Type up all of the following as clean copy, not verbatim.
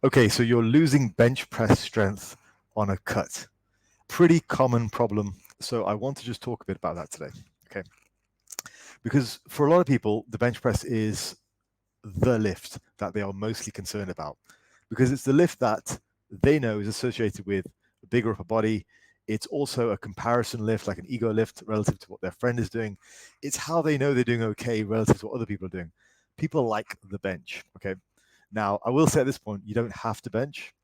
Okay, so you're losing bench press strength on a cut. Pretty common problem. So I want to just talk a bit about that today. Okay. Because for a lot of people, the bench press is the lift that they are mostly concerned about. Because it's the lift that they know is associated with a bigger upper body. It's also a comparison lift, like an ego lift relative to what their friend is doing. It's how they know they're doing okay relative to what other people are doing. People like the bench. Okay. Now, I will say at this point, you don't have to bench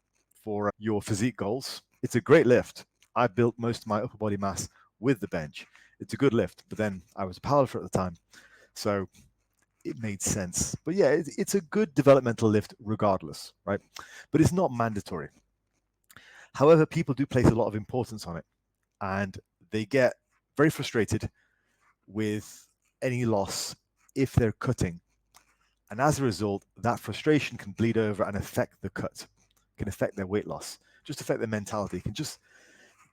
for your physique goals. It's a great lift. I built most of my upper body mass with the bench. It's a good lift, but then I was a powerlifter at the time. So it made sense. But yeah, it's a good developmental lift regardless, right? But it's not mandatory. However, people do place a lot of importance on it, and they get very frustrated with any loss if they're cutting. And as a result, that frustration can bleed over and affect the cut, can affect their weight loss, just affect their mentality, can just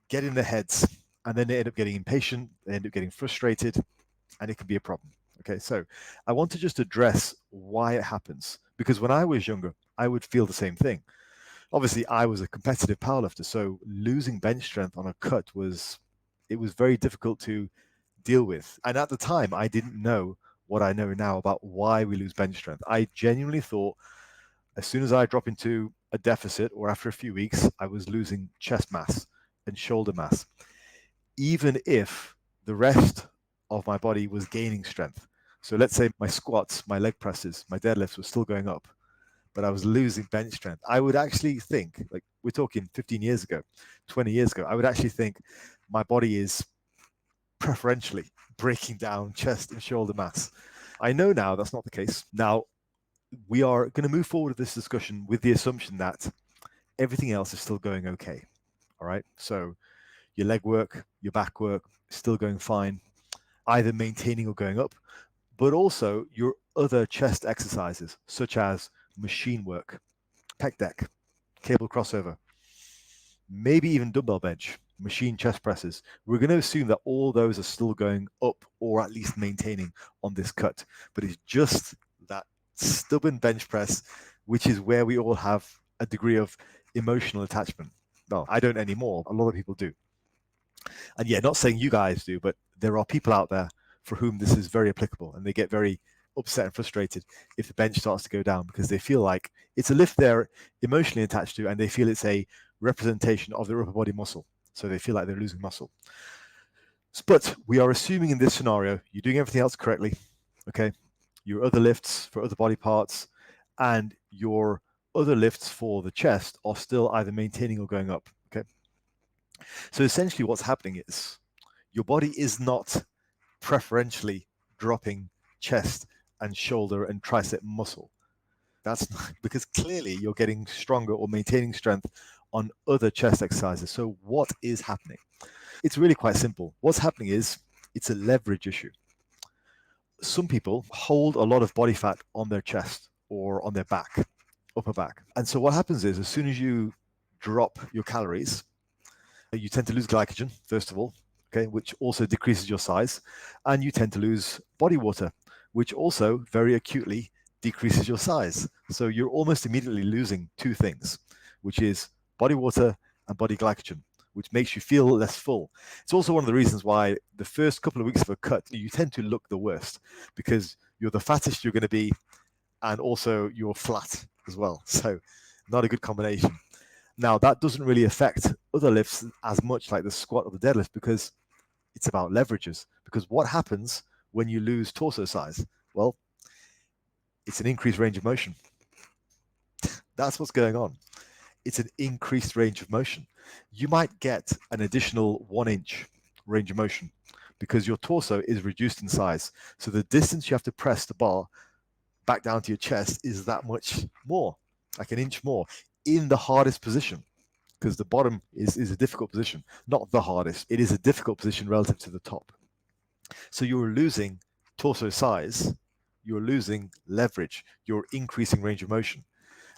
get in their heads, and then they end up getting impatient, they end up getting frustrated, and it can be a problem. Okay, so I want to just address why it happens, because when I was younger, I would feel the same thing. Obviously, I was a competitive powerlifter, so losing bench strength on a cut was very difficult to deal with. And at the time, I didn't know what I know now about why we lose bench strength. I genuinely thought as soon as I drop into a deficit or after a few weeks, I was losing chest mass and shoulder mass, even if the rest of my body was gaining strength. So let's say my squats, my leg presses, my deadlifts were still going up, but I was losing bench strength. I would actually think, like we're talking 15 years ago, 20 years ago, I would actually think my body is preferentially breaking down chest and shoulder mass. I know now that's not the case. Now, we are going to move forward with this discussion with the assumption that everything else is still going okay. All right. So your leg work, your back work, still going fine, either maintaining or going up, but also your other chest exercises, such as machine work, pec deck, cable crossover, maybe even dumbbell bench, machine chest presses. We're going to assume that all those are still going up or at least maintaining on this cut. But it's just that stubborn bench press, which is where we all have a degree of emotional attachment. No, I don't anymore. A lot of people do. And yeah, not saying you guys do, but there are people out there for whom this is very applicable, and they get very upset and frustrated if the bench starts to go down because they feel like it's a lift they're emotionally attached to, and they feel it's a representation of their upper body muscle. So they feel like they're losing muscle. But we are assuming in this scenario you're doing everything else correctly, okay? Your other lifts for other body parts and your other lifts for the chest are still either maintaining or going up, okay? So essentially what's happening is your body is not preferentially dropping chest and shoulder and tricep muscle. That's not, because clearly you're getting stronger or maintaining strength on other chest exercises. So what is happening? It's really quite simple. What's happening is it's a leverage issue. Some people hold a lot of body fat on their chest or on their back, upper back. And so what happens is as soon as you drop your calories, you tend to lose glycogen, first of all, okay, which also decreases your size, and you tend to lose body water, which also very acutely decreases your size. So you're almost immediately losing two things, which is body water and body glycogen, which makes you feel less full. It's also one of the reasons why the first couple of weeks of a cut, you tend to look the worst because you're the fattest you're going to be, and also you're flat as well. So not a good combination. Now, that doesn't really affect other lifts as much like the squat or the deadlift because it's about leverages. Because what happens when you lose torso size? Well, it's an increased range of motion. That's what's going on. It's an increased range of motion. You might get an additional 1 inch range of motion because your torso is reduced in size. So the distance you have to press the bar back down to your chest is that much more, like an inch more, in the hardest position. Because the bottom is a difficult position, not the hardest. It is a difficult position relative to the top. So you're losing torso size, you're losing leverage, you're increasing range of motion.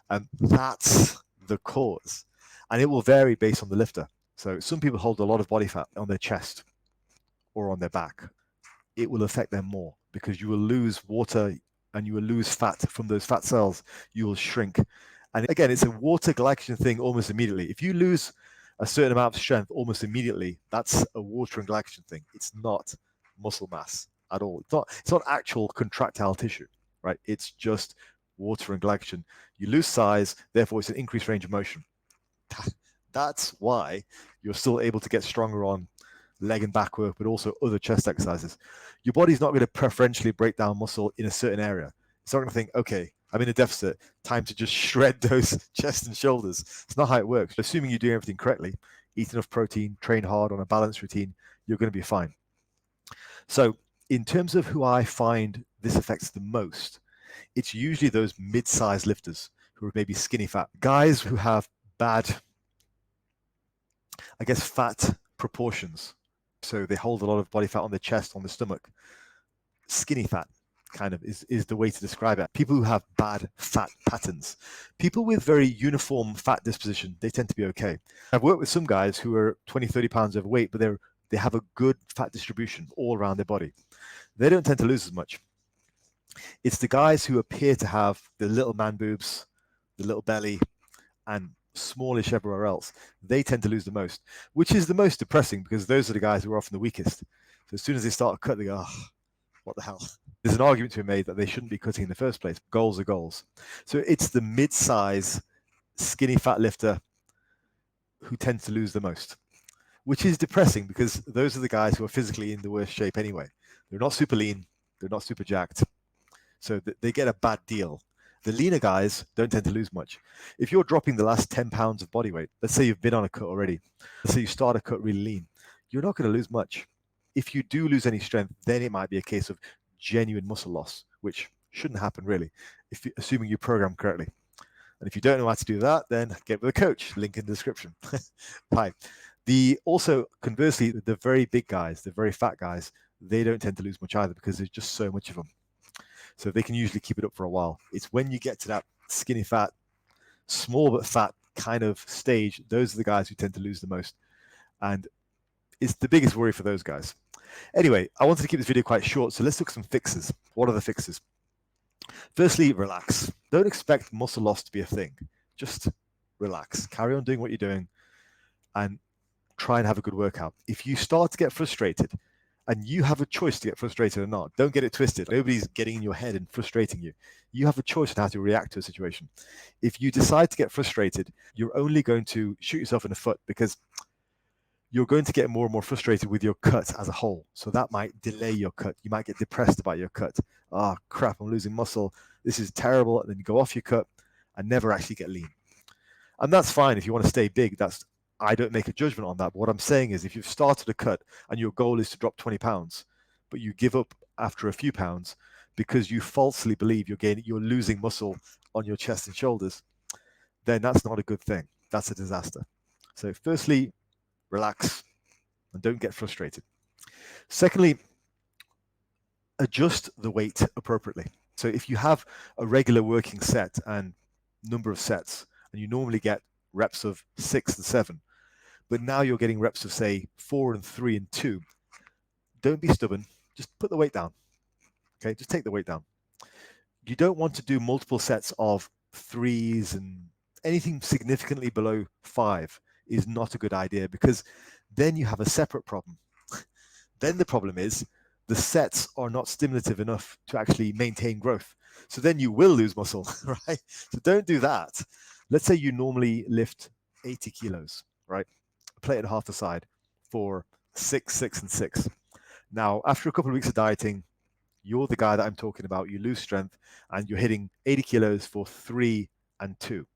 And that's the cause. And it will vary based on the lifter. So some people hold a lot of body fat on their chest or on their back. It will affect them more because you will lose water and you will lose fat from those fat cells. You will shrink. And again, it's a water glycogen thing almost immediately. If you lose a certain amount of strength almost immediately, that's a water and glycogen thing. It's not muscle mass at all. It's not actual contractile tissue, right? It's just water and glycogen. You lose size, therefore it's an increased range of motion. That's why you're still able to get stronger on leg and back work, but also other chest exercises. Your body's not going to preferentially break down muscle in a certain area. It's not going to think, okay, I'm in a deficit, time to just shred those chest and shoulders. It's not how it works. Assuming you do everything correctly, eat enough protein, train hard on a balanced routine, you're going to be fine. So in terms of who I find this affects the most, it's usually those mid-sized lifters who are maybe skinny fat. Guys who have bad, I guess, fat proportions. So they hold a lot of body fat on their chest, on the stomach. Skinny fat kind of is the way to describe it. People who have bad fat patterns. People with very uniform fat disposition, they tend to be okay. I've worked with some guys who are 20, 30 pounds overweight, but they have a good fat distribution all around their body. They don't tend to lose as much. It's the guys who appear to have the little man boobs, the little belly, and smallish everywhere else. They tend to lose the most, which is the most depressing because those are the guys who are often the weakest. So as soon as they start a cut, they go, oh, what the hell? There's an argument to be made that they shouldn't be cutting in the first place. Goals are goals. So it's the mid-size, skinny fat lifter who tends to lose the most, which is depressing because those are the guys who are physically in the worst shape anyway. They're not super lean. They're not super jacked. So they get a bad deal. The leaner guys don't tend to lose much. If you're dropping the last 10 pounds of body weight, let's say you've been on a cut already, let's say you start a cut really lean, you're not going to lose much. If you do lose any strength, then it might be a case of genuine muscle loss, which shouldn't happen really, assuming you program correctly. And if you don't know how to do that, then get with a coach, link in the description. Hi. Also, conversely, the very big guys, the very fat guys, they don't tend to lose much either because there's just so much of them. So they can usually keep it up for a while. It's when you get to that skinny fat, small but fat kind of stage, those are the guys who tend to lose the most. And it's the biggest worry for those guys. Anyway, I wanted to keep this video quite short, so let's look at some fixes. What are the fixes? Firstly, relax. Don't expect muscle loss to be a thing. Just relax. Carry on doing what you're doing and try and have a good workout. If you start to get frustrated, and you have a choice to get frustrated or not. Don't get it twisted. Nobody's getting in your head and frustrating you. You have a choice on how to react to a situation. If you decide to get frustrated, you're only going to shoot yourself in the foot because you're going to get more and more frustrated with your cut as a whole. So that might delay your cut. You might get depressed about your cut. Oh, crap, I'm losing muscle. This is terrible. And then you go off your cut and never actually get lean. And that's fine if you want to stay big. I don't make a judgment on that. But what I'm saying is if you've started a cut and your goal is to drop 20 pounds, but you give up after a few pounds because you falsely believe you're losing muscle on your chest and shoulders, then that's not a good thing. That's a disaster. So firstly, relax and don't get frustrated. Secondly, adjust the weight appropriately. So if you have a regular working set and number of sets, and you normally get reps of 6 and 7, but now you're getting reps of say 4 and 3 and 2, don't be stubborn. Just put the weight down. Okay, just take the weight down. You don't want to do multiple sets of 3s, and anything significantly below 5 is not a good idea because then you have a separate problem. Then the problem is the sets are not stimulative enough to actually maintain growth. So then you will lose muscle, right? So don't do that. Let's say you normally lift 80 kilos, right? A plate and a half aside for 6, 6, and 6. Now, after a couple of weeks of dieting, you're the guy that I'm talking about. You lose strength and you're hitting 80 kilos for 3 and 2.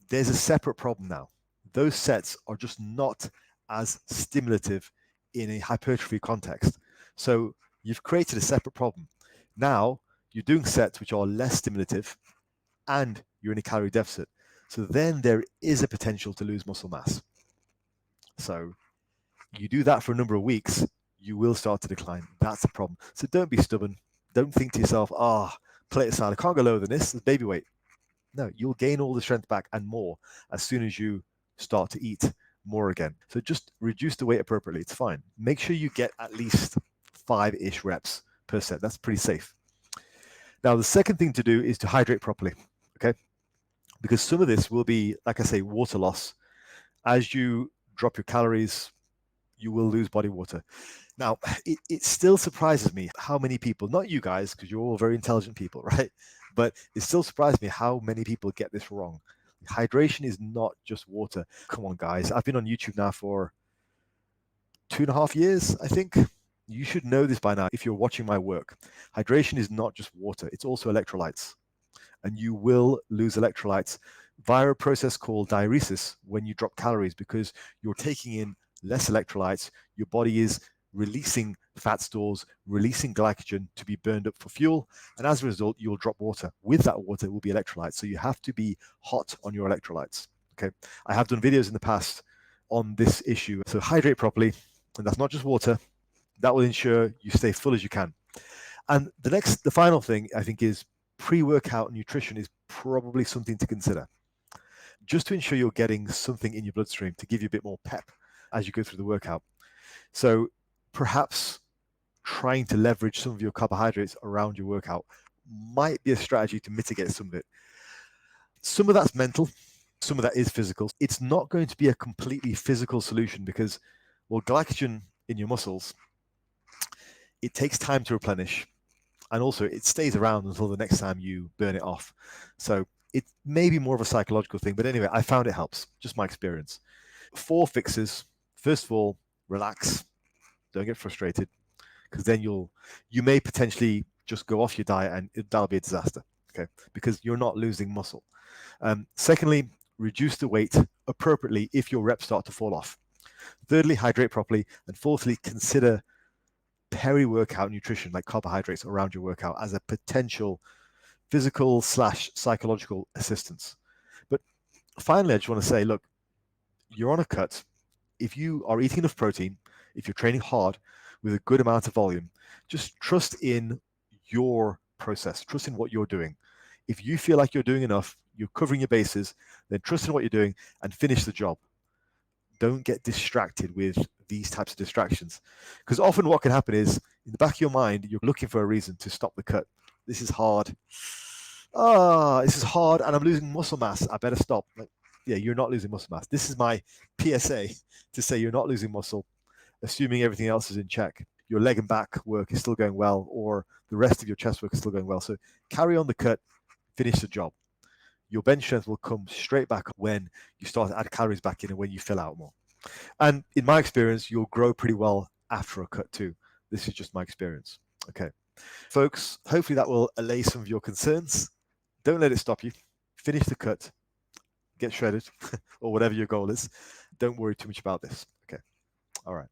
There's a separate problem now. Those sets are just not as stimulative in a hypertrophy context. So you've created a separate problem. Now you're doing sets which are less stimulative and you're in a calorie deficit. So then there is a potential to lose muscle mass. So you do that for a number of weeks, you will start to decline. That's a problem. So don't be stubborn. Don't think to yourself, plate aside, I can't go lower than this. It's baby weight. No, you'll gain all the strength back and more as soon as you start to eat more again. So just reduce the weight appropriately. It's fine. Make sure you get at least 5-ish reps per set. That's pretty safe. Now, the second thing to do is to hydrate properly. Okay. because some of this will be, like I say, water loss. As you drop your calories, you will lose body water. Now, it still surprises me how many people, not you guys, because you're all very intelligent people, right? But it still surprises me how many people get this wrong. Hydration is not just water. Come on, guys. I've been on YouTube now for 2.5 years, I think. You should know this by now if you're watching my work. Hydration is not just water, it's also electrolytes. And you will lose electrolytes via a process called diuresis when you drop calories, because you're taking in less electrolytes. Your body is releasing fat stores, releasing glycogen to be burned up for fuel. And as a result, you'll drop water. With that water will be electrolytes. So you have to be hot on your electrolytes. Okay. I have done videos in the past on this issue. So hydrate properly. And that's not just water. That will ensure you stay full as you can. And the final thing I think is pre-workout nutrition is probably something to consider, just to ensure you're getting something in your bloodstream to give you a bit more pep as you go through the workout. So perhaps trying to leverage some of your carbohydrates around your workout might be a strategy to mitigate some of it. Some of that's mental, some of that is physical. It's not going to be a completely physical solution because, well, glycogen in your muscles, it takes time to replenish. And also it stays around until the next time you burn it off. So it may be more of a psychological thing, but anyway, I found it helps, just my experience. 4 fixes. First of all, relax. Don't get frustrated, because then you may potentially just go off your diet and that'll be a disaster, okay? Because you're not losing muscle. Secondly, reduce the weight appropriately if your reps start to fall off. Thirdly, hydrate properly. And fourthly, consider peri-workout nutrition like carbohydrates around your workout as a potential physical/psychological assistance. But finally, I just want to say, look, you're on a cut. If you are eating enough protein, if you're training hard with a good amount of volume, just trust in your process, trust in what you're doing. If you feel like you're doing enough, you're covering your bases, then trust in what you're doing and finish the job. Don't get distracted with these types of distractions, because often what can happen is in the back of your mind, you're looking for a reason to stop the cut. This is hard. This is hard and I'm losing muscle mass. I better stop. Like, yeah, you're not losing muscle mass. This is my PSA to say you're not losing muscle, assuming everything else is in check. Your leg and back work is still going well, or the rest of your chest work is still going well. So carry on the cut, finish the job. Your bench strength will come straight back when you start to add calories back in and when you fill out more. And in my experience, you'll grow pretty well after a cut too. This is just my experience. Okay. Folks, hopefully that will allay some of your concerns. Don't let it stop you. Finish the cut, get shredded, or whatever your goal is. Don't worry too much about this. Okay. All right.